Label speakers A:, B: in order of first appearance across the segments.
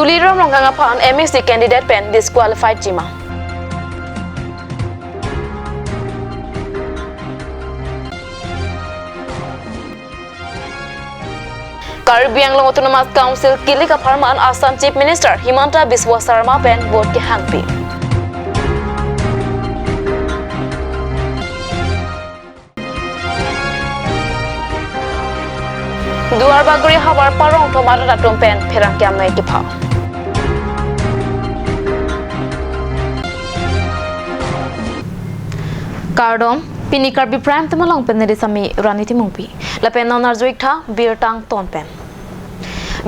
A: Tuliram longangapan MSC candidate pen disqualified jima. Karbi Anglong Autonomous Council kili kaparman Assam Chief Minister Himanta Biswa Sarma pen vote ke hangpi. Duar baguri habar parong tomar datum pen perang kiam nai kipa. Kardom Pini Karbi Prime temalong pen nedi sami raniti mungpi. Lapen nonar zuikta bir tang ton pen.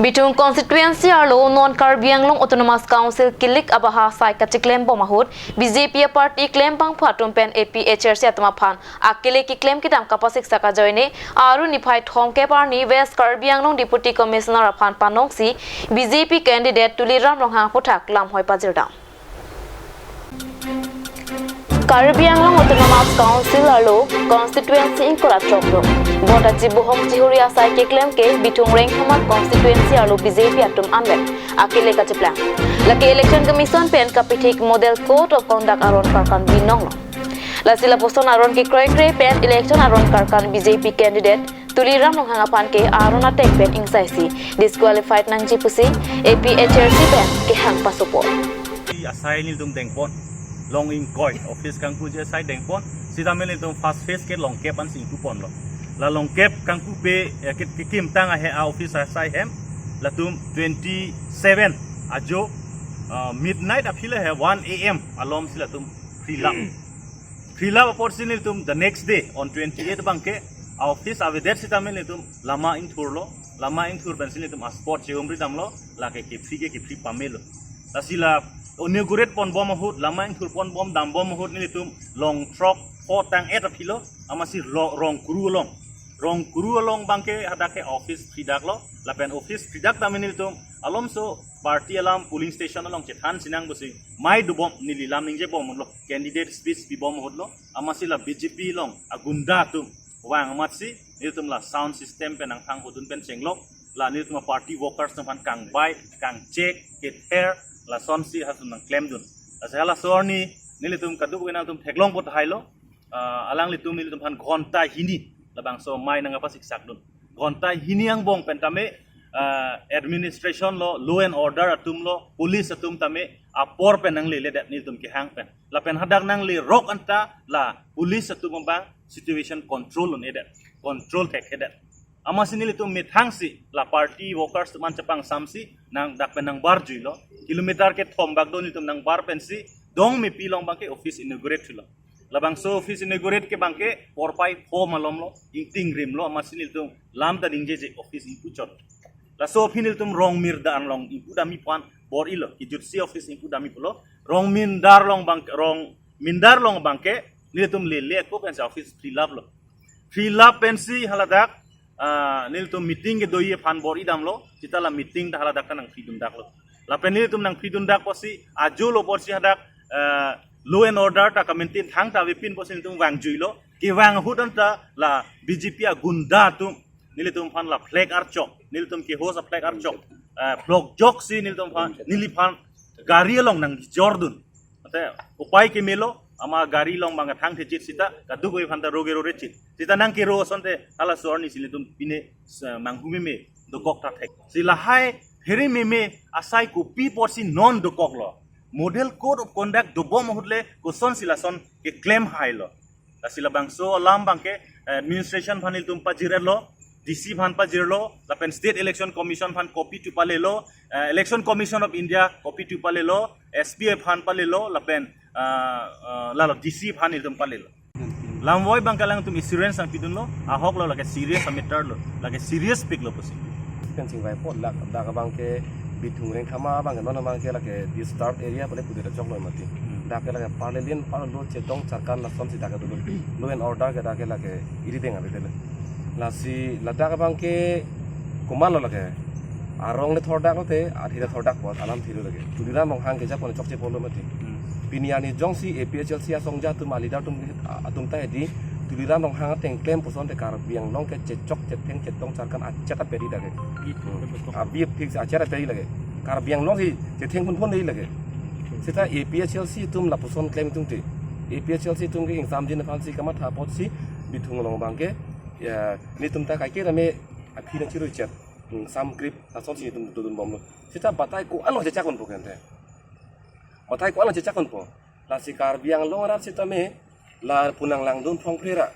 A: Bitung constituency arlo non Karbi Anglong Autonomous Council kilik abaha sai ka claim bomahut BJP party claim pang phatum pen APHRC atma phan akile ki claim kitam kapasik saka joine aru nifai thomke parni West Karbi Anglong Deputy Commissioner aphan panongsi BJP candidate Tuliram Rongha puthak lam hoi pajirda Karbi Anglong Autonomous Council arlo constituency inkora chokro Bota Jibuhong Jihuria sai ke claim ke bitung reng hamat constituency arlo BJP atum anbek akile ka cheplang laki election commission pen kapitik model code of conduct aron karkan binong la sila poson aron ki kroi pen election aron karkan BJP candidate Tuliram Ronghangapan ke aron atek pen ingsaisi disqualified nang jipusi APHRC pen ke hang pasupo
B: asai ni tum dengpon long in koi office kang pu je sai dengpon sida mele tum fast face ke long cap an sing tu pon lo la long cap kang ku pe ke kim tang a he a office sai hem la tum 27 ajo midnight apila he 1 am alom sila tum free love opportunity tum the next day on 28 bangke office avedet sita mele tum lama in thur pencil tum sport cheumri tamlo la ke free pamelo la sila Onegurate pon bom mahut lamang thur pon bom dam bom mahut ni tum long truck potang et apilo amasi rong kuru along bangke hadake office fidak lo lapen office fidak tamini tum alom so party alam polling station along chethan sinang busi mai du bom nili lam ningje bom lo candidate speech bi bom mahut lo amasi la BJP long agunda tum wang amatsi ni tum la sound system penang thang hudun pen chenglok la ni tum party workers tum kang bai kang check get hair la sonsi hasun nang claim dun asala sorni nilitum kadu kena tum theklong pot hailo alang litum nilitum han ghonta hini labang so mai nang apa siksak dun ghonta hini ang bong pentame administration lo law and order atum lo police atum tame apor penang le dat nilitum ki hang pen la pen hadak nang le rok anta la police atum bang situation control on edat control kek edat Amasin nilitum mithangsi la party workers man chapang samsi nang dakpen nang bar juilo kilometer ke thombak do nilitum nang bar pensi dong mi pilong bangke office inaugurate thilo labang so office inaugurate ke bangke porpai form alom lo ting rim lo amasin nilitum lam da dingje je office inpu chot la so office nilitum rong mir da anlong inpu dami pan bor ilo ki jutsi office inpu dami pulo rong mindar long bangke nilitum le ko pensi office free love pensi haladak nilitum meeting ke doi fan bor idam lo kita la meeting dah haladak nang freedom dak lo la penilitum nang freedom dak posi ajo lo porsi hadak law and order ta kamentin thang ta wipin posi nilitum wang juilo ki wang hudan ta la BJP a gunda tum nilitum fan la flag archok nilitum ki hosa flag archok blog jok si nilitum fan nilifan gari long nang jordun ate upai ke melo ama gari long bang thang thechit sita kadu koi phanta roge chit sita nang ki ro sonte ala sorni silitum pine manghumi me do kok ta thek sila hai heri me asai ku pi porsi non do kok lo model code of conduct do bom hudle ko son sila son ke claim hai lo sila bang so alam bang ke administration phanil tum pa jirelo DC phan pa jirlo la pen state election commission phan copy tu palelo election commission of India copy tu palelo SPF phan palelo la pen lalo DC phan iltum palelo lamwoi bangkalang tum insurance ang pidun lo ahok lo lage serious amitar lo lage serious pick lo posi
C: kan sing vai pot lak da ka bangke bitung reng khama bang non bangke lage disturb area pale pudira choklo mati da ke lage parliament par lo chetong sarkar na som si da ka dulu law and order ke da ke lage iri denga betele la si lada ka bangke kumalo lage arong le thordak lo te athira thordak pot alam thiru lage tudira mong hang ke ja pon chokche polo mati Piniani jongsi APHLC asongja tu malida atum ta edi tulira nong hang teng claim poson te kar biang nong ke cecok ceteng cetong sarkan acata peri dage abi fix acara peri lage Karbi Anglong si theng pun ni lagi. Sita APHLC tum lapuson claim tum ti. APHLC tum ke exam din fancy kamat ha pot si bitung long bangke ya ni tum ta kai ke rame api nang chiru chat sam grip ta son si tum tudun bom lo. Sita batai ko ano je chakon po kente. Batai ko ano je chakon po. La si Karbi Anglong rat sita me la punang lang dun phong phera.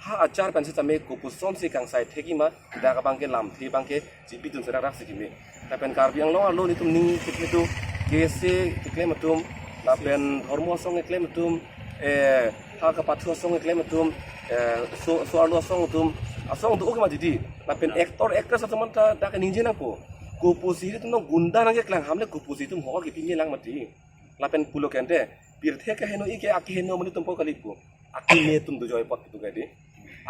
C: Ha ajar pan sita me ko puson si kang sai theki ma da ka bangke lam thi bangke ji bitun sera rak sikime. Ta pen Karbi Anglong lo ni tum ning kitu kese klaim tum la pen hormo song klaim tum ha ka pathu song klaim tum so arlo song tum asong tu okma didi la pen actor sa man ta da ka ninje na ko pusi tum no gunda na ke klang hamle ko pusi tum ho ki pinye lang mati la pen pulo kente pirthe ka heno ike aki heno mani tum po kalipo aki me tum do joy pot tu ga di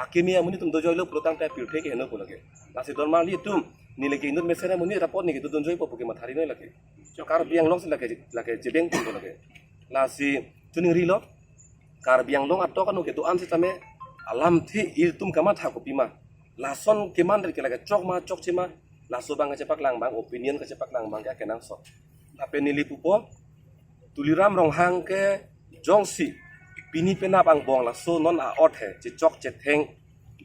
C: aki me mani tum do joy lo protang ta pirthe ke heno ko lage la si don ma li tum ni lagi indut mesera muni rapot ni gitu don joy po ke mathari no lage Karbi Anglong si lage jebeng tum ko lage la si tuning rilo Karbi Anglong atto kanu ke tuan si tame alam thi il tum kama tha ko pima la son keman ke lage chok chima la so bang cepak lang bang opinion ke cepak lang bang ke nang so la penili pupo tuliram rong hang ke jongsi pini pena bang bong la so non a ot he che chok che theng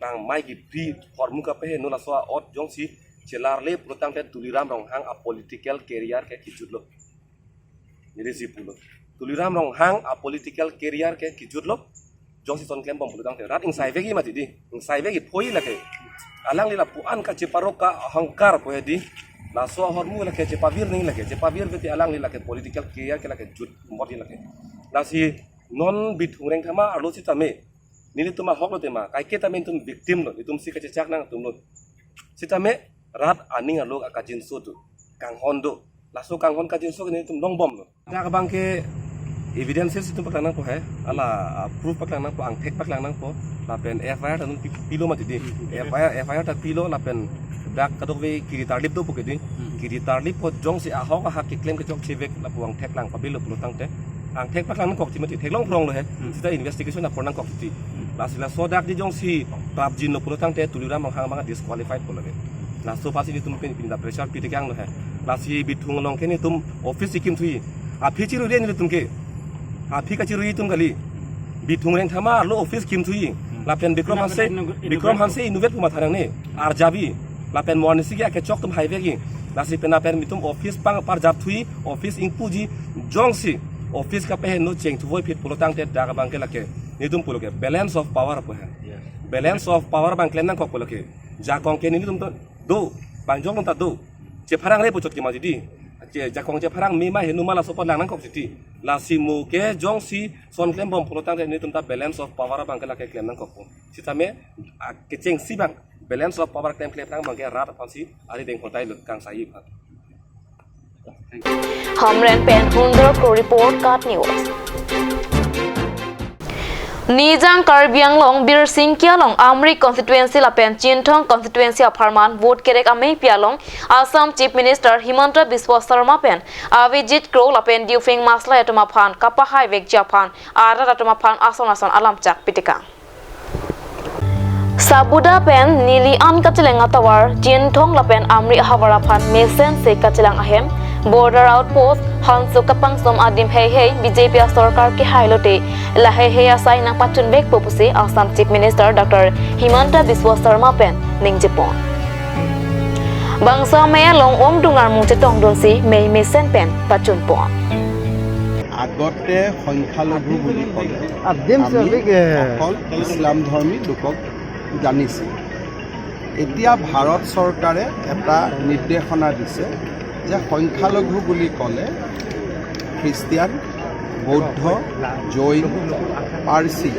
C: bang mai gi pri formu ka pe no la so a ot jongsi chelarle protang te tuliram rong hang a political career ke kijudlo ni si pulo tuliram rong hang a political career ke kijudlo jongsi son klem bom protang te rat ing sai vegi mati di ing sai vegi phoi la ke alang lila puan ka cheparoka ahangkar po di la so hormu la ke chepavir ning la ke chepavir beti alang lila ke political career ke la ke jud moti la ke la si non bit hureng thama alo si tame nili tuma hok lo tema kai ke tame tum victim lo itum si ka chak nang tum lo si tame rat aning alok akajin so tu kang hondo laso kang hon kajin so ni tum long bom lo ta ka bang ke evidences itu paklang nang po he ala proof paklang nang po ang tek paklang nang po la pen FIR tan pilo mati di FIR ta pilo la pen dak kadok we kiri tarlip do pokedi kiri tarlip po jong si ahok ha ki claim ke jok chevek la puang tek lang pabilo pulo tang te ang tek paklang nang kok ti mati tek long prong lo he sita investigation na pornang kok ti la sila so dak di jong si prap jin lo pulo tang te tulira mang hang mang disqualified po lage la so pasi ni tum pen pinda pressure pi tekang lo he la si bitung long ke ni tum office sikim thui a phichi ru le ni tum ke a phika chi ru tum gali bitung reng thama lo office kim thui la pen Bikram Hanse innovate puma tharang ne arjabi la pen monisi ke chok tum highway ki la si pen pen mitum office pang par jab thui office ingpuji jongsi office ka pe no cheng thu voi phit pulotang te daga bangke la ke ni tum pulo ke balance of power po hai balance of power bang klen nang ko pulo ke ja kong ke ni tum do bang jong ta do che pharang le puchot ki ma di ja kong che pharang mi ma henu mala so lang nang ko ti la si mu ke jong si son klem bom pulotang te ni tum ta balance of power bang ke la ke klem nang ko si tame ke cheng si bang balance of power claim claim bang ke rat pansi ari deng khotai luk kang sai phat
A: Hamren Pen Hundor Pro Report Kat News Nijang Karbi Anglong Bir Singh Kialong Amri constituency la pen Chinthong constituency of Harman vote kerek amei pialong Assam Chief Minister Himanta Biswa Sarma pen Avijit Crow la pen Diufing Masla etuma phan Kapa Highway Japan ara atuma phan ason alam chak pitika Sabuda pen Nili an kachilenga tawar Chinthong la pen Amri Havara phan Mesen se kachilang ahem Border outpost Hansu Kapang Som Adim Hei BJP Sarkar ke hailote la hei asai nang patun bek popusi Assam Chief Minister Dr. Himanta Biswa Sarma pen ningjipon Bangsa me long om dungar mu chetong donsi mei mesen pen patun pon
D: আগতে সংখ্যালঘু বুলি ক'লে অকল ইছলাম ধৰ্মী লোকক জানিছিল এতিয়া ভাৰত চৰকাৰে এটা নিৰ্দেশনা দিছে যে সংখ্যালঘু বুলি ক'লে খ্ৰীষ্টিয়ান বৌদ্ধ জৈন পাৰ্চী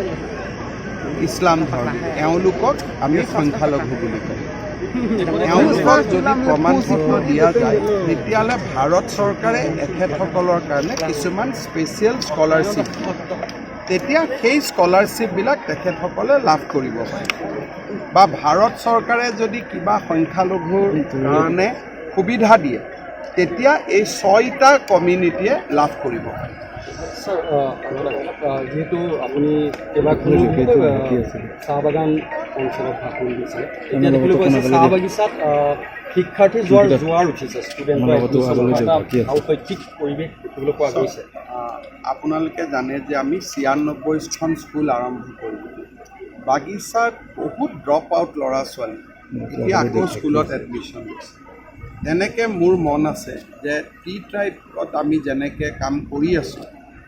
D: ইছলাম ধৰ্মী এওঁলোকক আমি সংখ্যালঘু বুলি কওঁ এওঁলোকক যদি প্ৰমাণপত্ৰ দিয়া যায় তেতিয়াহ'লে ভাৰত চৰকাৰে এখেতসকলৰ কাৰণে কিছুমান স্পেচিয়েল স্কলাৰশ্বিপ তেতিয়া সেই স্কলাৰশ্বিপবিলাক তেখেতসকলে লাভ কৰিব পাৰে বা ভাৰত চৰকাৰে যদি কিবা সংখ্যালঘুৰ কাৰণে সুবিধা দিয়ে তেতিয়া এই 6টা কমিউনিটিয়ে লাভ কৰিব পাৰে
E: যেহেতু আপুনি কেইবাখনো চাহ বাগান
C: অঞ্চলত ভাষণ দিছিলে এতিয়া দেখিবলৈ পাইছে চাহ বাগিচাত শিক্ষাৰ্থী যোৱাৰ উঠিছে ষ্টুডেণ্টৰ শৈক্ষিক পৰিৱেশ দেখিবলৈ পোৱা গৈছে
D: আপোনালোকে জানে যে আমি 96খন স্কুল আৰম্ভ কৰিলোঁ বাগিচাত বহুত ড্ৰপ আউট ল'ৰা ছোৱালী এতিয়া আকৌ স্কুলত এডমিশ্যন লৈছে তেনেকৈ মোৰ মন আছে যে টি ট্ৰাইবত আমি যেনেকৈ কাম কৰি আছোঁ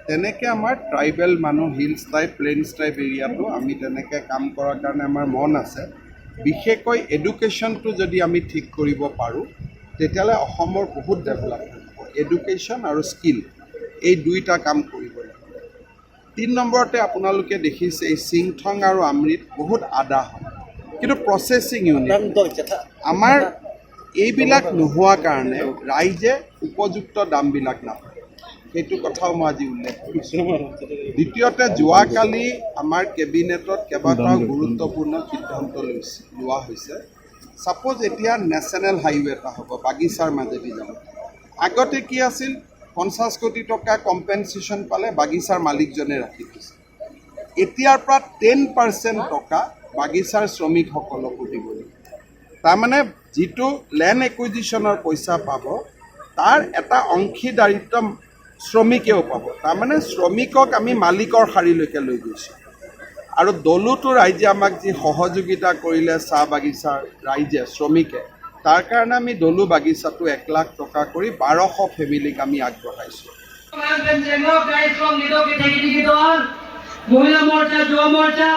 D: তেনেকৈ আমাৰ ট্ৰাইবেল মানুহ হিলছ ট্ৰাইব প্লেইনছ ট্ৰাইব এৰিয়াটো আমি তেনেকৈ কাম কৰাৰ কাৰণে আমাৰ মন আছে বিশেষকৈ এডুকেশ্যনটো যদি আমি ঠিক কৰিব পাৰোঁ তেতিয়াহ'লে অসমৰ বহুত ডেভেলপমেণ্ট হ'ব এডুকেশ্যন আৰু স্কিল এই দুইটা কাম কৰিব লাগিব 3 নম্বৰতে আপোনালোকে দেখিছে এই চিংথং আৰু আমৰিত বহুত আদা হয় কিন্তু প্ৰচেছিং ইউনিট আমাৰ এইবিলাক নোহোৱাৰ কাৰণে ৰাইজে উপযুক্ত দামবিলাক নাপায় সেইটো কথাও মই আজি উল্লেখ কৰিছোঁ দ্বিতীয়তে যোৱাকালি আমাৰ কেবিনেটত কেইবাটাও গুৰুত্বপূৰ্ণ সিদ্ধান্ত লোৱা হৈছে ছাপ'জ এতিয়া নেশ্যনেল হাইৱে এটা হ'ব বাগিচাৰ মাজেদি যাব আগতে কি আছিল 50 কোটি টকা কম্পেনচেশ্যন পালে বাগিচাৰ মালিকজনে ৰাখি থৈছে এতিয়াৰ পৰা 10% টকা বাগিচাৰ শ্ৰমিকসকলকো দিব লাগিব তাৰমানে যিটো লেণ্ড একুইজিশ্যনৰ পইচা পাব তাৰ এটা অংশীদাৰিত্ব শ্ৰমিকেও পাব তাৰমানে শ্ৰমিকক আমি মালিকৰ শাৰীলৈকে লৈ গৈছোঁ আৰু দলোতো ৰাইজে আমাক যি সহযোগিতা কৰিলে চাহ বাগিচাৰ ৰাইজে শ্ৰমিকে তাৰ কাৰণে আমি দলু বাগিচাটো 1 লাখ টকা কৰি 1200 ফেমিলিক আমি আগবঢ়াইছোঁ
E: মহিলা মোৰ্চা যুৱ মোৰ্চা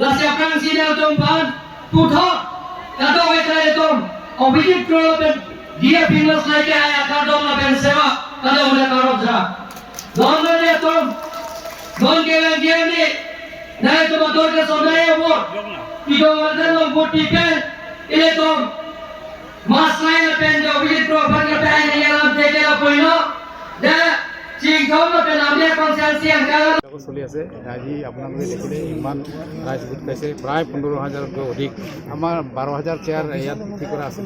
E: লাচিয়াপ্ৰাং senior টম্পান পুথক kata kita itu objektif kalau dia pindah lagi ayah kado ngapain sewa kado mulai karot sah London itu London dia ni nah itu betul ke saudara bu itu ada orang butikan ini tu mas lain apa yang objektif kalau pada apa yang yang terjadi apa ini dah চিংখন পেলামে কনসালসিয়ান কাল
F: চলি আছে আজি আপোনালোকে দেখিলে ইমান ৰাইজ গোট খাইছে প্ৰায় 15,000তকৈ অধিক আমাৰ 12,000 চেয়াৰ ইয়াত ঠিক কৰা আছে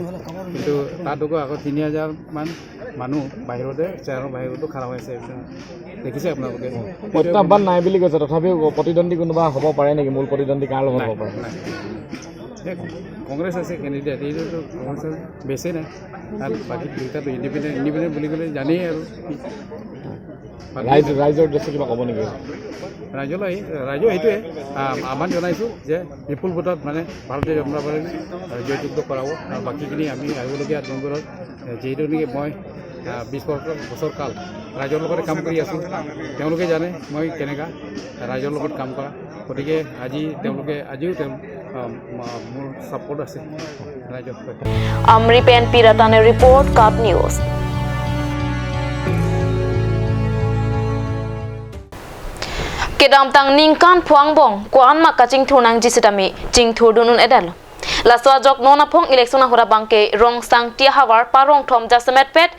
F: কিন্তু তাতকৈ আকৌ 3,000 মান মানুহ বাহিৰতে চেয়াৰৰ বাহিৰতো খাৰা হৈ আছে দেখিছে আপোনালোকে
G: প্ৰত্যাহ্বান নাই বুলি কৈছে তথাপিও প্ৰতিদ্বন্দ্বী কোনোবা হ'ব পাৰে নেকি মূল প্ৰতিদ্বন্দ্বী কাৰ লগত হ'ব পাৰে
F: কংগ্ৰেছ আছে কেণ্ডিডেট এইটোতো কংগ্ৰেছৰ বেছি নাই আৰু বাকী দুইটাতো ইণ্ডিপেণ্ডেণ্ট বুলি ক'লে জানেই আৰু
G: ৰাইজৰ উদ্দেশ্যে কিবা ক'ব নেকি
F: ৰাইজলৈ সেইটোৱে আহ্বান জনাইছোঁ যে বিপুল ভোটত মানে ভাৰতীয় জনতা পাৰ্টীক জয়যুক্ত কৰাব আৰু বাকীখিনি আমি আহিবলগীয়া দিনবোৰত যিহেতু নেকি মই 20 বছৰ কাল ৰাইজৰ লগতে কাম কৰি আছোঁ তেওঁলোকে জানে মই কেনেকুৱা ৰাইজৰ লগত কাম কৰা গতিকে আজিও মোৰ ছাপোৰ্ট আছে ৰাইজৰ
A: Amri PNP Ratane report Cup News. Kedam tang ningkan puang bong kuan maka jingthur nang jisitami jingthur dunun edal. Laswa jok nona phong election hora bangke rong sang tia hawar parong thom jasemet pet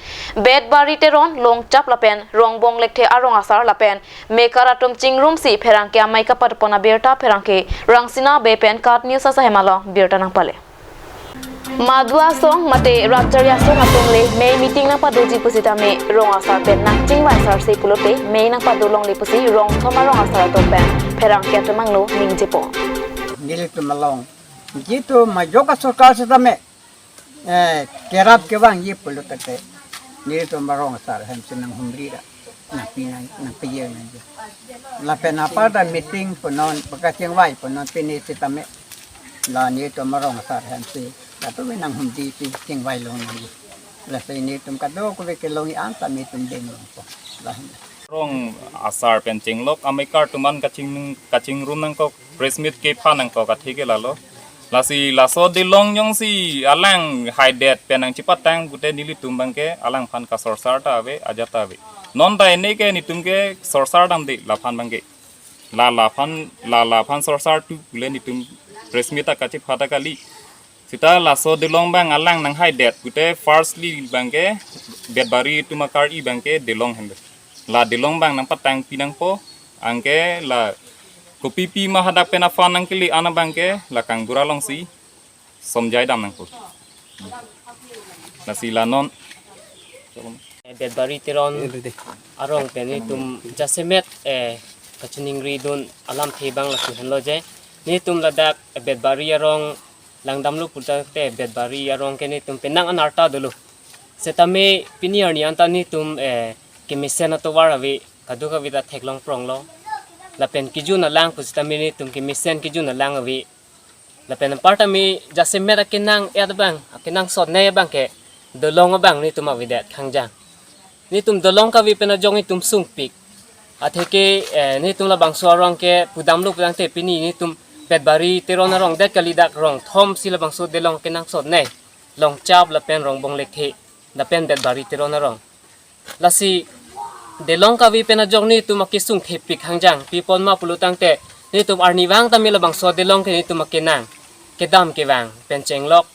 A: bed bari teron long chap lapen rong bong lekte arong asar lapen mekaratum chingrum si pherangke amai ka patpona berta pherangke rangsina bepen kat news asa hemalo berta nang pale. Madua song mate raptaria song atongle me meeting na padoji pusita me rong asar pen nang chingwai sar se pulote me nang padolong le pusi rong thoma rong asar to pen pherangke atamanglo ningjepo.
H: Nilito malong gitu majoka सरकार से तमे केराप के वांग ये पुलुतते nilito marong asar hem senang humrira na pinay na piyer na je la pena pada meeting ponon pagkaching wai ponon piniti tame la nilito marong asar hem si kato menang humdi ti king wai long ni la sa nilito kado ko ke longi anta mitum ding ko la
I: rong asar pencing lok amikar tuman kaching room nang ko press meet ke pha nang ko kathike lalo lasi laso dilong yong si alang haidet penang cipatang gute nili tumbang ke alang phan ka sorsar ta ave ajata ave non ta ene ke nitum ke sorsar dam de la phan bangke la phan sorsar tu gule nitum press meet ta kachi phata kali sita laso dilong bang alang nang haidet gute firstly bangke bedbari tumakar I bangke dilong hende la dilong bang nang patang pinang po angke la kopi pi mahadak penafan nang kili ana bangke lakang guralong si somjai dam nang put nasi lanon
J: bedbari tiron arong peni tum jasemet kachining ridun alam thebang la henlo je ni tum ladak bedbari arong langdam lu puta te bedbari arong ke ni tum penang anarta dulu setame pinier ni anta ni tum kimisen to warawi kaduka vida theklong prong lo la pen kiju na lang pustami ni tum kimisen kiju na lang awi la pen parta mi jase mera kinang bang kinang sot ne bang ke dolong bang ni tum awidet khangjang ni tum dolong ka wi pena jong ni tum sung pik atheke ni tum la bang suarong ke pudam lu pudang te pini ni tum bedbari teron rong det kalidak rong thom sila bang so delong kinang sot ne long chap la pen rong bong lekhe la pen bedbari teron rong la si delong ka wi pena jong ni tum akisung thepik hangjang pipon ma pulutang te ni tum arniwang tamila bang so delong ke ni tum akinang kedam ke wang pen chenglok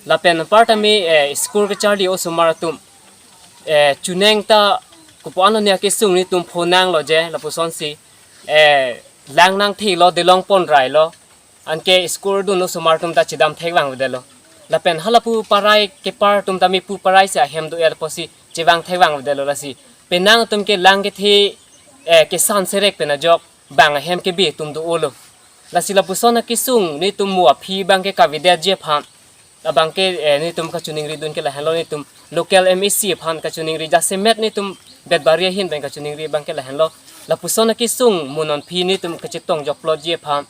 J: la pen partami school ke charli o sumaratum chuneng ta kupuano ne akisung ni tum phonang lo je la puson si lang nang thi lo delong pon rai lo anke school du no sumaratum ta chidam thegwang wedelo la pen halapu parai ke par tum tami pu parai sa hem do er posi chewang thegwang wedelo la si penang tum ke lang ke thi ke san serek pena jok bang hem ke bi tum do olo la sila pusona kisung ni tum mu aphi bang ke kavidya je pham abang ke ni tum ka chuning ri dun ke la hello ni tum local MEC phan ka chuning ri jasemet ni tum bedbaria hin bang ka chuning ri bang ke la hello la pusona kisung munon phi ni tum ka chitong jok plot je pham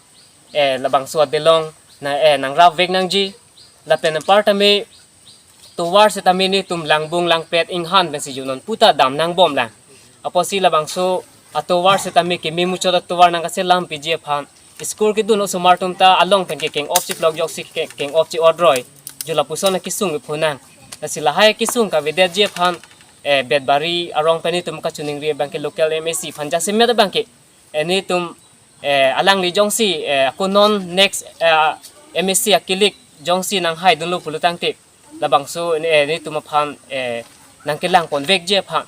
J: la bang so delong na nang raw vek nang ji la pen partame to war se tamini tum langbung langpet inghan ben si junon puta dam nang bom lang aposi la bangso ato war se tami ke mimu choda to war nang ka se lam pje phan school ke duno sumartum ta along pen ke keng opsi blog jok sik ke keng opsi odroi jula pusona kisung phunang asila hai kisung ka vedet je phan bedbari arong pani tum ka chuning ri bang ke local MSC phan ja se me da bang ke ni tum alang li jongsi konon next MSC akilik jongsi nang hai dunlo pulutang te labang so ni tumaphan nang kelang pon vek je pha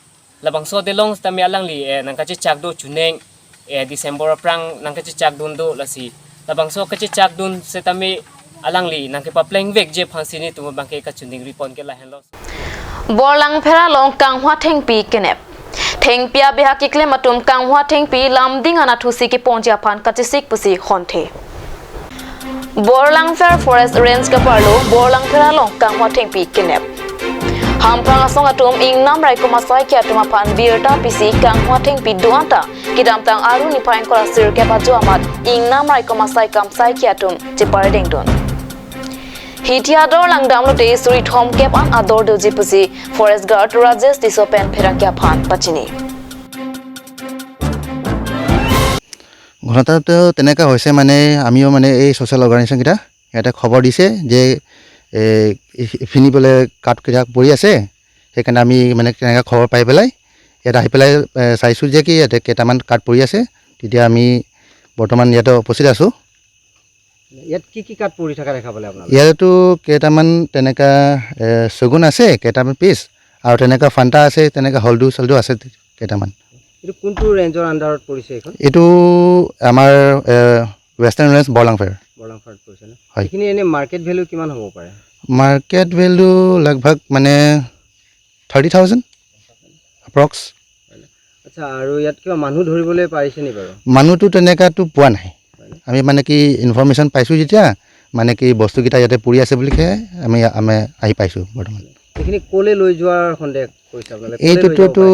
J: labang so de long sta mi alang li nang ka chak do chuneng December prang nang ka chak dun do lasi labang so ka chak dun se tami alang li nang ke pa pleng vek je pha sini tum bang ke ka chuning ripon ke la hen lo
A: borlang phera long kang hwa theng pi kenep theng pia beha ki klem atum kang hwa theng pi lam ding ana thusi ki ponja phan ka chisik pusi khonthe borlang fair forest range ka parlo borlang phera long kang hwa theng pi kenep hamprang asong atum ing nam rai koma sai kya tuma phan birta pc kang hwa theng pi duanta kidam tang aru ni pain kora sir ke ba jo amat ing nam rai koma sai kam sai kya tum che par deng don hitia dor lang dam lo te suri thom kep an ador do ji pusi forest guard rajesh disopen phera kya phan pachini
K: ঘটনাটো তেনেকা হৈছে মানে আমিও মানে এই social organisation কেইটা এটা খবৰ দিছে যে ইফিনি বোলে কাঠকেইটা পৰি আছে সেইকাৰণে আমি মানে তেনেকা খবৰ পাই পেলাই ইয়াত আহি পেলাই চাইছোঁ যে কি ইয়াতে কেইটামান কাঠ পৰি আছে তেতিয়া আমি বৰ্তমান ইয়াতে উপস্থিত আছোঁ
J: ইয়াত কি কাট পৰি থকা দেখা পালে আপোনালোকে
K: ইয়াতো কেইটামান তেনেকা চগুন আছে কেইটামান পিচ আৰু তেনেকা ফান্তা আছে তেনেকা হলদু চলদু আছে কেইটামান
J: এইটো কোনটো ৰেঞ্জৰ আন্ডাৰত পৰিছে এইখন
K: এইটো আমাৰ ৱেষ্টাৰ্ণ ৰেঞ্জ বৰলাংফেৰ
J: পৰিছে ন এইখিনি এনে মাৰ্কেট ভ্যালু কিমান হ'ব পাৰে
K: মাৰ্কেট ভ্যালু লগভগ মানে 30,000 এপ্ৰক্স
J: আচ্ছা আৰু ইয়াত কিবা মানুহ ধৰিবলৈ পাৰিছে নি বাৰু
K: মানুহটো তেনেকাটো পোৱা নাই আমি মানে কি ইনফৰমেশ্যন পাইছোঁ যেতিয়া মানে কি বস্তুকেইটা ইয়াতে পৰি আছে বুলিহে আমি আহি পাইছোঁ বৰ্তমান
J: এইখিনি ক'লৈ লৈ যোৱাৰ সন্দেহ কৰিছে আপোনালোকে
K: এইটোতো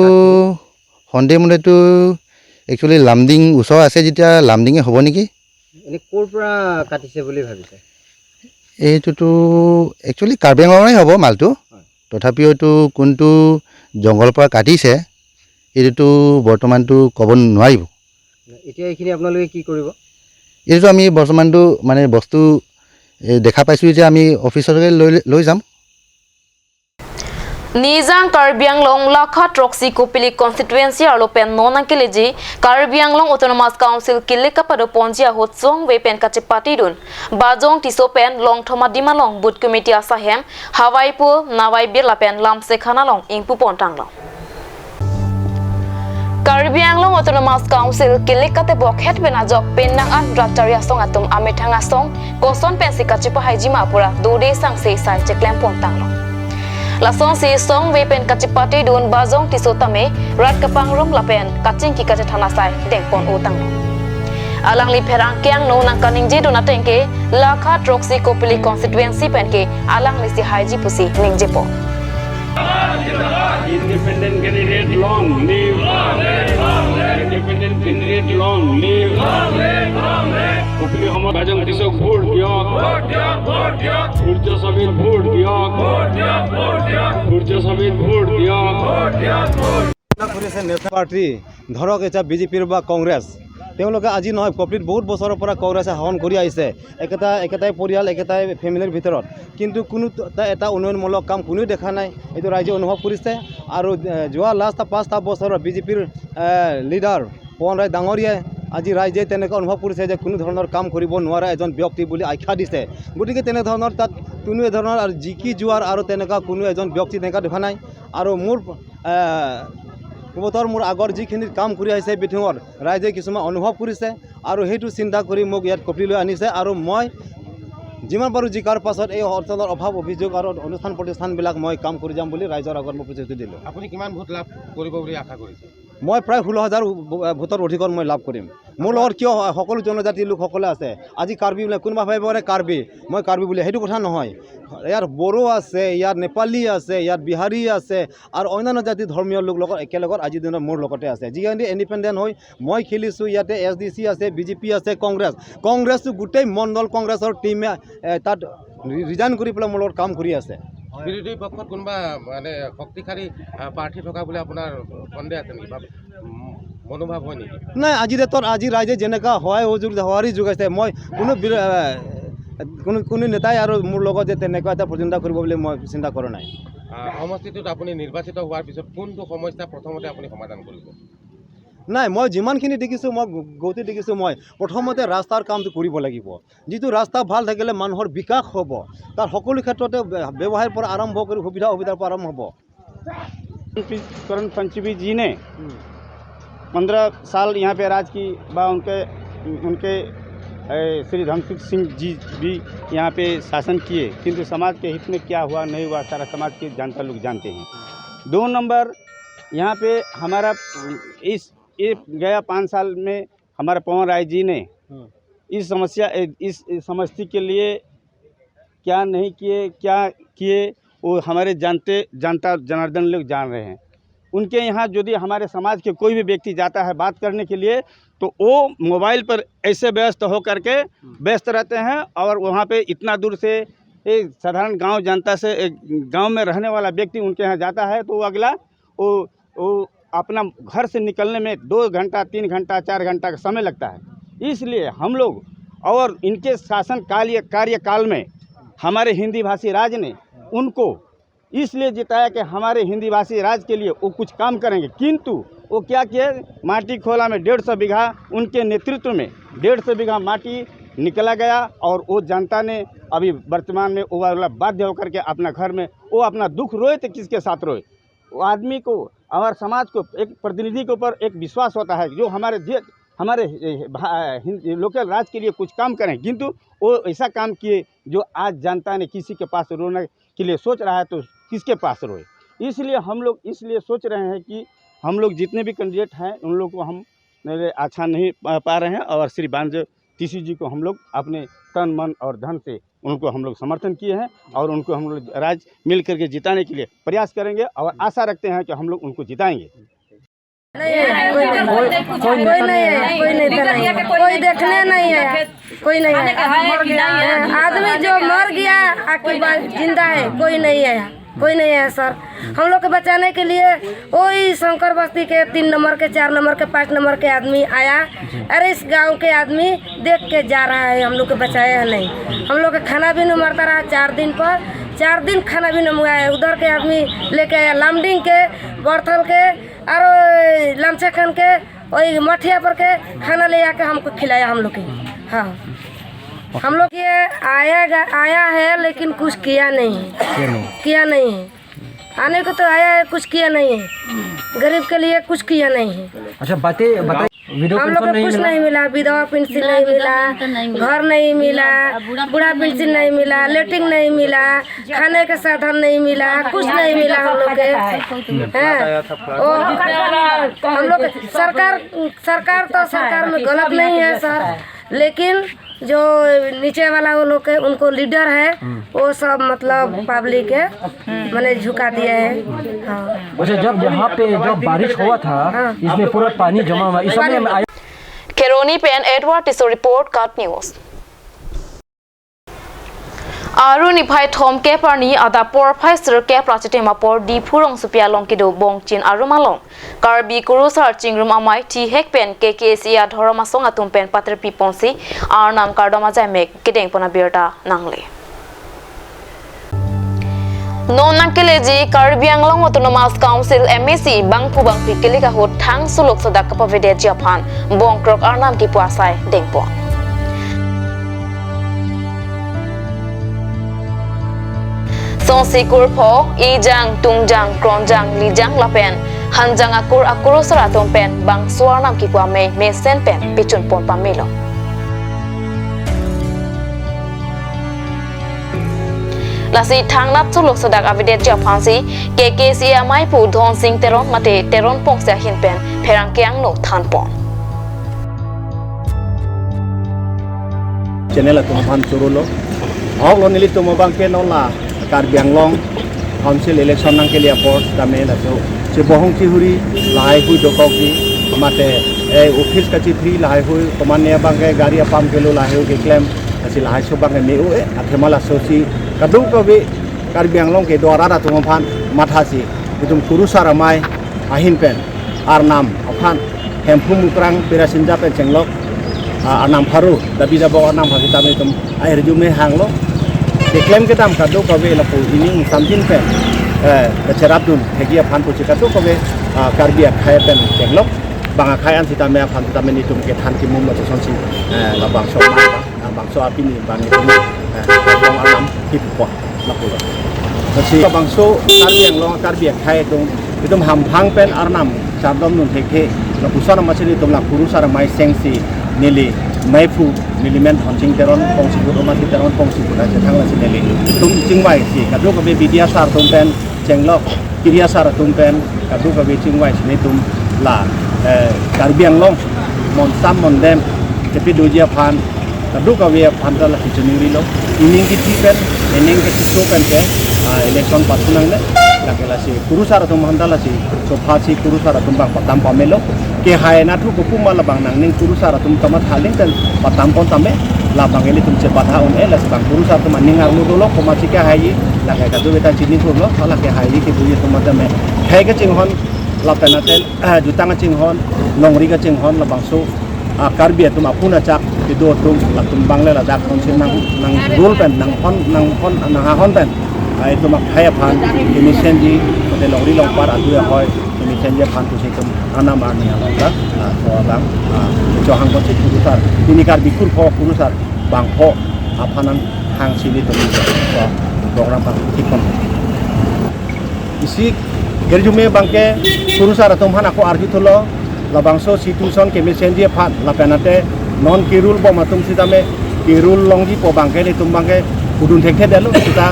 K: সন্দেহ মতেতো একচুৱেলি লামডিং ওচৰ আছে যেতিয়া লামডিঙে হ'ব নেকি
J: এনে ক'ৰ পৰা কাটিছে বুলি ভাবিছে
K: এইটোতো একচুৱেলি কাৰ্বি আংলঙৰে হ'ব মালটো তথাপিও এইটো কোনটো জংঘলৰ পৰা কাটিছে এইটোতো বৰ্তমানটো ক'ব নোৱাৰিব
J: এতিয়া এইখিনি আপোনালোকে কি কৰিব
K: এইটো আমি বৰ্তমানটো মানে বস্তু দেখা পাইছোঁ যে আমি অফিচলৈ লৈ যাম
A: Nizang Karbi Anglong Lakha Troxy Kopili constituency arlo pen nona keleji Karbi Anglong Autonomous Council kilika pado ponjia hotsong we pen kachipati dun bajong tiso pen long thoma dimalong but committee asahem hawaipu nawai birla pen lam sekhana long ingpu pontang long Karbi Anglong Autonomous Council kilikate bokhet bena jok penang an drataria song atum amethanga song koson pen sikachipa haijima pura dode sang sei sai cheklem pontang long Lasong si song we pen kachipati dun bajong tisotame rat kapang rom lapen kaching ki kache thana sai dengpon utang alang li pherang kyang no nang kaning ji dona tengke lakha troxy kopili constituency penke alang li si haji pusi ningje po
F: Independent candidate long live. Independent candidate long live. Kopili Ahmad Bajang Tisok vote diak. Purja Sabit vote diak. Purja Sabit vote diak.
C: Party ধৰক এতিয়া বিজেপিৰ বা কংগ্ৰেছ তেওঁলোকে আজি নহয় complete বহুত বছৰৰ পৰা কংগ্ৰেছে শাসন কৰি আহিছে একেটাই পৰিয়াল একেটাই ফেমিলিৰ ভিতৰত কিন্তু কোনো এটা উন্নয়নমূলক কাম কোনেও দেখা নাই এইটো ৰাইজে অনুভৱ কৰিছে আৰু যোৱা লাষ্ট 5টা বছৰত বিজেপিৰ লিডাৰ পৱন ৰায় ডাঙৰীয়াই আজি ৰাইজে তেনেকৈ অনুভৱ কৰিছে যে কোনো ধৰণৰ কাম কৰিব নোৱাৰা এজন ব্যক্তি বুলি আখ্যা দিছে গতিকে তেনেধৰণৰ তাত কোনো ধৰণৰ আৰু জিকি যোৱাৰ আৰু তেনেকুৱা কোনো এজন ব্যক্তি তেনেকুৱা দেখা নাই আৰু মোৰ আগৰ যিখিনি কাম কৰি আহিছে বিথুঙৰ ৰাইজে কিছুমান অনুভৱ কৰিছে আৰু সেইটো চিন্তা কৰি মোক ইয়াত কপি লৈ আনিছে আৰু মই যিমান পাৰোঁ জিকাৰ পাছত এই অঞ্চলৰ অভাৱ অভিযোগ আৰু অনুষ্ঠান প্ৰতিষ্ঠানবিলাক মই কাম কৰি যাম বুলি ৰাইজৰ আগত মই প্ৰতিশ্ৰুতি দিলোঁ।
F: আপুনি কিমান ভোট লাভ কৰিব বুলি আশা কৰিছে?
C: মই প্ৰায় 16,000 ভোটৰ অধিকাৰ মই লাভ কৰিম। মোৰ লগত কিয় সকলো জনজাতিৰ লোকসকলে আছে আজি কাৰ্বি বোলে কোনোবা ভাবিব পাৰে কাৰ্বি মই কাৰ্বি বুলি সেইটো কথা নহয় ইয়াৰ বড়ো আছে ইয়াৰ নেপালী আছে ইয়াত বিহাৰী আছে আৰু অন্যান্য জাতিৰ ধৰ্মীয় লোক লগত একেলগত আজিৰ দিনত মোৰ লগতে আছে যিখিনি ইণ্ডিপেণ্ডেণ্ট হৈ মই খেলিছোঁ ইয়াতে SDC আছে বিজেপি আছে কংগ্ৰেছটো গোটেই মণ্ডল কংগ্ৰেছৰ টিমে তাত ৰিজাইন কৰি পেলাই মোৰ লগত কাম কৰি আছে।
F: বিৰোধী পক্ষত কোনোবা মানে শক্তিশালী প্ৰাৰ্থী থকা বুলি আপোনাৰ সন্দেহ আছে নেকি বা মনোভাৱ হয় নেকি?
C: নাই আজি ডেটত আজি ৰাইজে যেনেকুৱা সঁহাৰি যোগাইছে মই কোনো নেতাই আৰু মোৰ লগত যে তেনেকুৱা এটা প্ৰতিদ্বন্দ্বিতা কৰিব বুলি মই চিন্তা কৰা নাই।
F: সমষ্টিটোত আপুনি নিৰ্বাচিত হোৱাৰ পিছত কোনটো সমস্যা প্ৰথমতে আপুনি সমাধান কৰিব?
C: নাই মই যিমানখিনি দেখিছোঁ মই গতি দেখিছোঁ মই প্ৰথমতে ৰাস্তাৰ কামটো কৰিব লাগিব যিটো ৰাস্তা ভাল থাকিলে মানুহৰ বিকাশ হ'ব তাৰ সকলো ক্ষেত্ৰতে ব্যৱসায়ৰ পৰা আৰম্ভ কৰি সুবিধাৰ পৰা আৰম্ভ হ'ব।
F: करण पंचमी जी ने 15 साल यहाँ पे राज की उनके श्री धर्मसिंह सिंह जी भी यहाँ पे शासन किए किंतु समाज के हित में क्या हुआ नहीं हुआ सारा समाज के जानता लोग जानते हैं। 2 नंबर यहाँ पे हमारा ये गया 5 साल में हमारे पवन राय जी ने इस समस्या के लिए क्या नहीं किए क्या किए वो हमारे जनता जनार्दन लोग जान रहे हैं। उनके यहाँ यदि हमारे समाज के कोई भी व्यक्ति जाता है बात करने के लिए तो वो मोबाइल पर ऐसे व्यस्त हो करके व्यस्त रहते हैं और वहाँ पे इतना दूर से एक साधारण गांव जनता से गांव में रहने वाला व्यक्ति उनके यहाँ जाता है तो वो अगला वो अपना घर से निकलने में 2 घंटा 3 घंटा 4 घंटा का समय लगता है। इसलिए हम लोग और इनके शासन कार्यकाल में हमारे हिंदी भाषी राज ने उनको इसलिए जिताया कि हमारे हिंदी भाषी राज के लिए वो कुछ काम करेंगे किंतु वो क्या किए माटी खोला में 150 बीघा उनके नेतृत्व में 150 बीघा माटी निकला गया और वो जनता ने अभी वर्तमान में वो वाला बाध्य होकर के अपना घर में वो अपना दुख रोए तो किसके साथ रोए वो आदमी को और समाज को एक प्रतिनिधि के ऊपर एक विश्वास होता है जो हमारे लोकल राज के लिए कुछ काम करें किंतु वो ऐसा काम किए जो आज जनता ने किसी के पास रोने के लिए सोच रहा है तो किसके पास रोए। इसलिए हम लोग इसलिए सोच रहे हैं कि हम लोग जितने भी कैंडिडेट हैं उन लोग को हम अच्छा नहीं पा रहे हैं और श्री बांजो टीसी जी को हम लोग अपने तन मन और धन से उनको हम लोग समर्थन किए हैं और उनको हम लोग राज मिल करके जिताने के लिए प्रयास करेंगे और आशा रखते हैं कि हम लोग उनको जिताएंगे।
L: कोई देखने नहीं है कोई नहीं है आदमी जो मर गया आखिर जिंदा है कोई नहीं है सर। हम लोग को बचाने के लिए वही शंकर बस्ती के 3 नंबर के 4 नंबर के 5 नंबर के आदमी आया अरे इस गांव के आदमी देख के जा रहा है हम लोग को बचाया है नहीं। हम लोग का खाना भी नहीं मरता रहा 4 दिन पर 4 दिन खाना भी नहीं मंगाया उधर के आदमी लेके आया लामडिंग के बर्थल के और लमचा खान के वही मठिया पर के खाना ले आके हमको खिलाया हम लोग के। हाँ हम लोग ये आया है लेकिन कुछ किया नहीं है आने को तो आया है कुछ किया नहीं है गरीब के लिए कुछ किया नहीं है।
H: अच्छा बताइए
L: हम लोग को कुछ नहीं मिला, विधवा पेंशन नहीं मिला, घर नहीं मिला, बूढ़ा पेंशन नहीं मिला, लेटरिन नहीं मिला, खाने का साधन नहीं मिला, कुछ नहीं मिला हम लोग के। हम लोग सरकार में गलत नहीं है सर, लेकिन जो नीचे वाला वो लोग के उनको लीडर है वो सब मतलब पब्लिक है मैंने झुका दिया है। हाँ।
E: वैसे जब यहाँ पे जब बारिश हुआ था इसमें पूरा पानी जमा हुआ, इस समय
A: केरोनी पेन एडवर्ड टिसो रिपोर्ट काट न्यूज आरु निभाई थोम के पानी आदा पोर फाइसर के प्राचिते मापोर दी फुरों सुपिया लोंग किदो बोंग चिन आरु मालोंग कार्बी कुरु सर चिंगरुम अमाई टी हेक पेन केकेसिया धोरमा सोंगा तुम पेन पात्र पिपोंसी आर नाम कार्डोमा जामेक किदेंग पोना बिरटा नांगले नोना केलेजी Karbi Anglong autonomous council MAC बांगपु बांगपि केलिका हो थांग सुलुक सदा कपवेदे जापान बोंग क्रॉक आर नाम की पुआसाई देंगपो Songsikur po ijang tungjang kronjang lijang lapen hanjang akur seratom pen bang suarnam ki kwame mesen pen pichun pon pamilo lasi thangnap suluk sodak avidet japansi KKC amai pu dhon sing teron mate teron pongsa hin pen pherang kyang no thanpon
M: channel atumhan churulo awlo nili tumobang ke nola Karbi Anglong Council election nang ke liya post kami na so bohong chihuri lahai hui dokoki mate office ka chithri lahai hui komanya bangke gari apam kelo lahai hui claim asi lahai so bangke meu athemala sosi kadung ko bi Karbi Anglong ke dwara da tumophan mathasi itum kurusar amai ahin pen arnam aphan hempu mukrang pirasinja pen cenglok arnam pharu dabi da bo arnam phakita me tum air jume hanglo klaim ke dam kado kawe lapu ini samjin pen kecerapun hegia pan puci kado kawe karbia kaya pen jenglok bang kayan sita me pan sita meni tum ke than ki mum ma sonsi la bang so ma bang so api ni bang itu bang alam hip hop lapu si bang so karbia long karbia kaya tum itu hampang pen arnam chardom nun theke lapu sana masini tum la kurusara mai sengsi nili maifu milimen honjing teron pongsi rumasi teron pongsi aja thangla sineli tum jingwai si kadu ka be bidia sar tum pen jenglok kiria sar tum pen kadu ka be jingwai sini tum la karbiang long mon sam mon dem tepi dojia phan kadu ka be phan la kichunuri lo ining ki pen ening ke so pen ke election pasunang le lakela si kurusar tum handala si so phachi kurusar tum bang patam pamelo ke hai na thu ko mala bang nang ning kurusar tum tamat haling ten patam pon tame la bang eli tum cepat ha un elas bang kurusar tum ningar mu dolo ko machi ke hai la ka ka beta chini thu lo ala ke hai ke buye tum tame hai ke chinghon la penatel jutang chinghon longri ka chinghon la bang so karbia tum apuna chak tido tum la tum bangle la dak kon sin nang rule pen nang hon nang hon pen itu mak hai phan emission ji de longri long par adu hoy emission je phan tu situm ana marni ala ta so bang jo hang ko chik kurusar ini kar bikur pho kurusar bang pho aphanan hang sini tu so program pa tikon isi gerjume bangke kurusar atom han aku arju tholo labangso situation ke emission je phan la penate non kirul bo matum sitame kirul longji po bangke ni tum bangke udun thekhe delu kita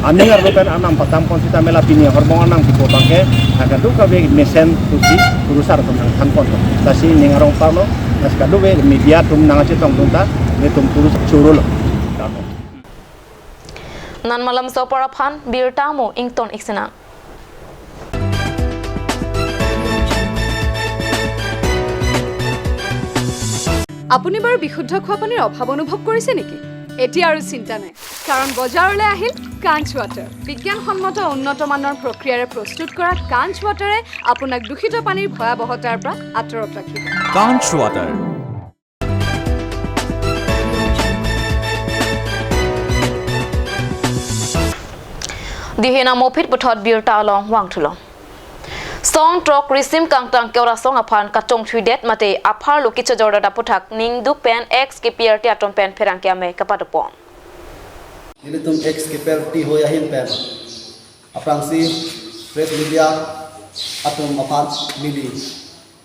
M: aningar lopen anam patam konsita mela pini hormon anam tipo bangke agar duka be mesen tusi kurusar tum nang thankon tasi ningarong parlo nas kadu be media tum nang cetong tunta ne tum kurus curul
A: nan malam so paraphan bir tamo ington iksena
N: আপুনি বাৰু বিশুদ্ধ খোৱা পানীৰ অভাৱ অনুভৱ কৰিছে নেকি? এতিয়া আৰু চিন্তা নাই, কাৰণ বজাৰলৈ আহিল কাঞ্চ ৱাটাৰ। বিজ্ঞানসন্মত উন্নত মানৰ প্ৰক্ৰিয়াৰে প্ৰস্তুত কৰা কাঞ্চ ৱাটাৰে আপোনাক দূষিত পানীৰ ভয়াৱহতাৰ পৰা আঁতৰত ৰাখিব।
O: কাঞ্চ water
A: dihina mopit puthot bir ta long wang thulong song trok risim kangtang keura song aphan kachong thuidet mate aphar loki chojorda da puthak ning duk pen x ke pier ti atom pen pherang kya me kapadupon
P: ini tum x ke pier ti hoya hin pen aprang si press media atom aphan mili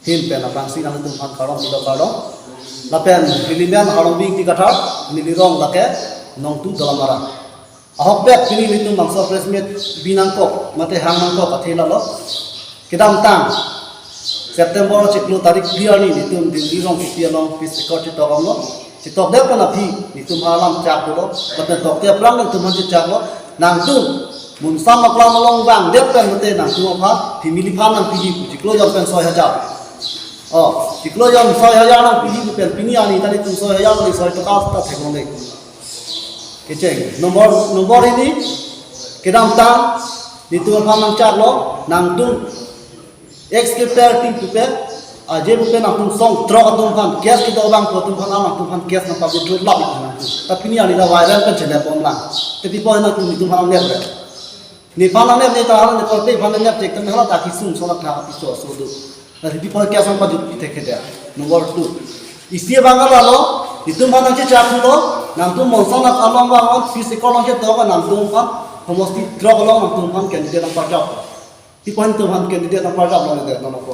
P: hin pen abang si nang tum han karong ti karong la pen bilimian harong bing ti kathar nilirong lake nong tu dalam ara ahok bet pini litum bangso presmet binang kok mate hang kok kathela lo kedam tang September ciklu tarik dia ni litum dilirong ti long pis ekor ti togam lo ti tok de pana phi litum alam chak lo mate tok te plang nang tum han ti chak lo nang tu mun sam maklang malong bang de pen mate nang tu apa family phan nang pi ciklu jam pen 6000 ciklo jam 6000 nang pi pen pini ani tadi tu 6000 ni 100 ta thekong le keceng nomor ini kedam tang di tu phan nang chak lo nang tu excavator ti tu pe aje bu pe nang tu song tro atum phan gas ki do bang ko tu phan nang tu phan gas nang pa je lab ta pini ani da viral pen chele pom lang te pi po na tu phan nang ne ni phan nang ne ta han ne ko te phan nang cek tan hala ta ki sum so la tha pi so so do Nanti di poin kiasan pajut kita keda. Nomor 2. Istilah bangga lo, itu mana je cakap lo, nanti monson nak alam bangun, fisikal lo je tahu kan nanti umpan, homosti drop lo nanti umpan kandidat yang pajak. Di poin tu umpan kandidat yang pajak lo ni nono ko.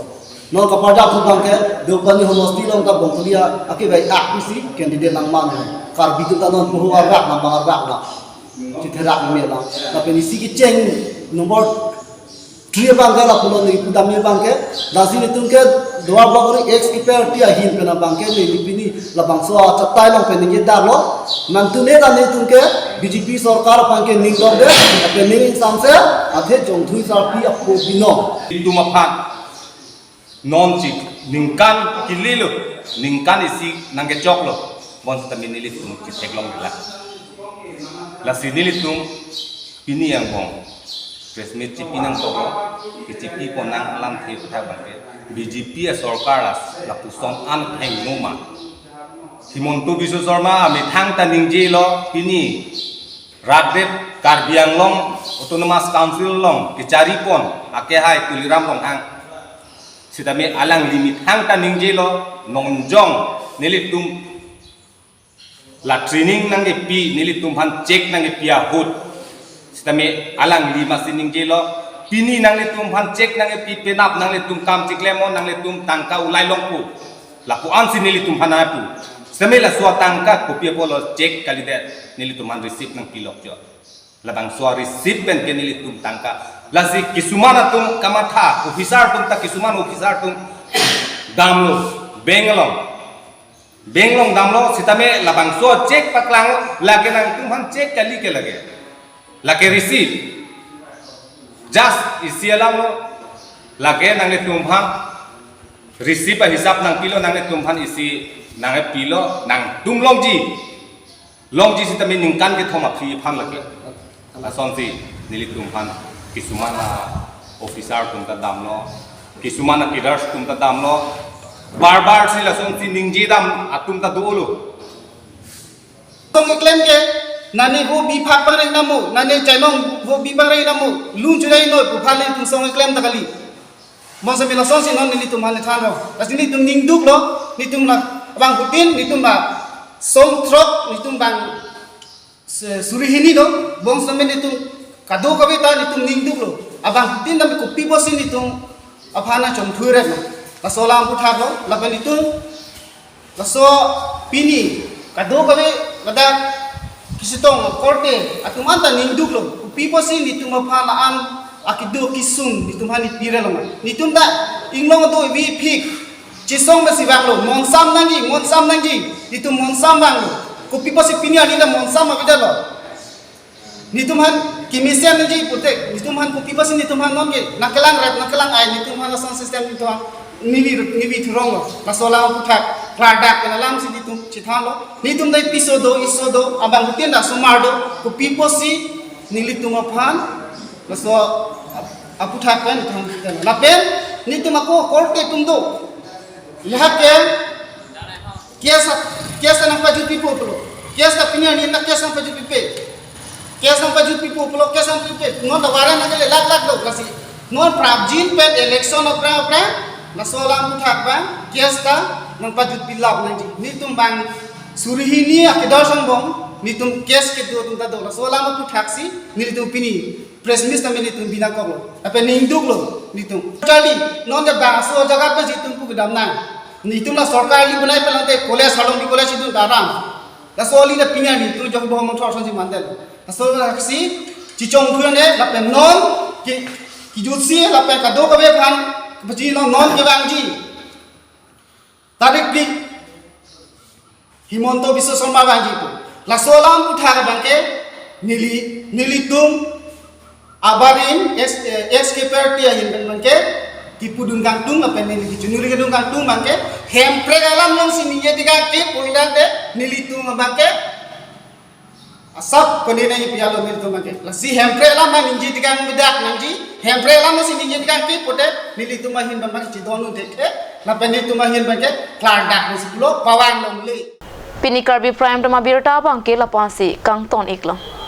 P: Nono ko pajak tu bangke, depan ni homosti lo tak bongkulia, akhir baik akisi kandidat yang mana. Kar bitu tak non puhu arak, nambah arak nak. Citerak ni lah. Tapi ni si kiceng nomor Tria bangke la pulau ni pudamnya bangke, nasi ni tungke dua bagori excavator dia hin pena bangke ni lipini la bangso catai lang peninge dalo, nanti ni tungke BJP सरकार bangke ningkong de, tapi ning samse adhe jongthui sarpi apko bino.
C: Itu mapan non cik ningkan kililo, ningkan isi nangke coklo, bon tapi nilit tum citek long lah. La sini tum ini yang bong. Presmet cipi nang toko, cipi ponang alam thei kutha bangke. BJP सरकार la pusong an theng noma. Himonto Biswa Sharma ami thang ta ningje lo pini Radep Karbi Anglong Autonomous Council long kicari pon ake hai tuliram long hang. Sitame alang limit hang ta ningje lo nongjong nilitum la training nange pi nilitum han check nange pia hut. Tame alang lima sining jelo pini nang letum han cek nang pi penap nang letum kam cek lemon nang letum tangka ulai longpu laku an sini letum hanapu tame la swa tangka kopi polo cek kali de nilitum han receipt nang pilok jo labang swa receipt pen ke nilitum tangka lasi kisumana tum kamatha officer tum ta kisuman officer tum damlo benglong damlo sitame labang swa cek paklang lage nang tum han cek kali ke lage lake receive just isi alam lo lake nang tumpang receive hisap nang pilo nang tumpang isi nang pilo nang tum longji si tami ningkan ke thoma phi phan lake ason si nili tumpang kisumana officer tum ta dam lo kisumana kidars tum ta dam lo bar si lason si ningji dam atum ta dulu
P: tong claim ke nani ho bi phak pare namu nani chainong ho bi pare namu lun churai no pu phale tum song claim takali mo se bila song sin non ni tum hale than ro asini tum ning duk lo ni tum la bang putin ni tum ba song trok ni tum bang surihini do bong samen ni tum kado kavita ni tum ning duk lo abang putin nam ko pi bosin ni tum aphana chom thure no la solam pu thak lo la ni tum la so pini kado kave lada kisitong korte atumanta ninduk lo pipo si ni tumapala an akido kisung ni tumhani pira lo ni tumda inglong do wi phik chisong basi bang lo monsam nangi ni tum monsam bang lo ko pipo si pinia ni da monsam abida lo ni tumhan kimisian nangi putek ni tumhan ko pipo si ni tumhan non ke nakalang ai ni tumhan sound system ni tumhan nibi thurong lo masola puthak product alam si ditum chithalo nitum dai isodo abang hutin da sumardo ko pipo si nilitum aphan maso aputhak kan thang lapen nitum ako korte tumdo lihake kiasa nang paju pipo polo kiasa pinya ni nak kiasa paju pipe kiasa paju pipo polo kiasa pipe non da waran nang lag do kasi non prabjin pen election opra nasolang puthak bang kiasta nang pajut pilap nang ni tum bang surihini akidar sangbong ni tum kes ke do tum ta do nasolang puthak si ni tum pini presmis na minitung binakok lo apa ninduk lo nitung kali non de baso jagat pe jitung ku gedam nang nitung la sarkar li bunai pelante college halong di college itu daram la soli na pinya nitung jog bohong motor son si mandel asol la si cicong thuan ne la pen non ki jutsi la pen kado ka be phan bji non ke bang ji tarik bi Himonto Biswa Sharma bang ji tu la solam utha ka bangke nilitung abarin escaper tia hin bangke kipudun kantung apa nili junuri gedung kantung bangke hempre alam yang sini ye tiga ke pulang de nilitung bangke asap kone nahi pialo nilitung bangke la si hempre alam bang inji tiga bidak nanji hempre alam sini ye tiga ke pote nilitung mahin bangke cidonu dekhe la nilitung mahin bangke klardak nisiplo pawan longli
A: Pini Karbi Prime Dama Birta Bangke Lapansi Kangton Iklang.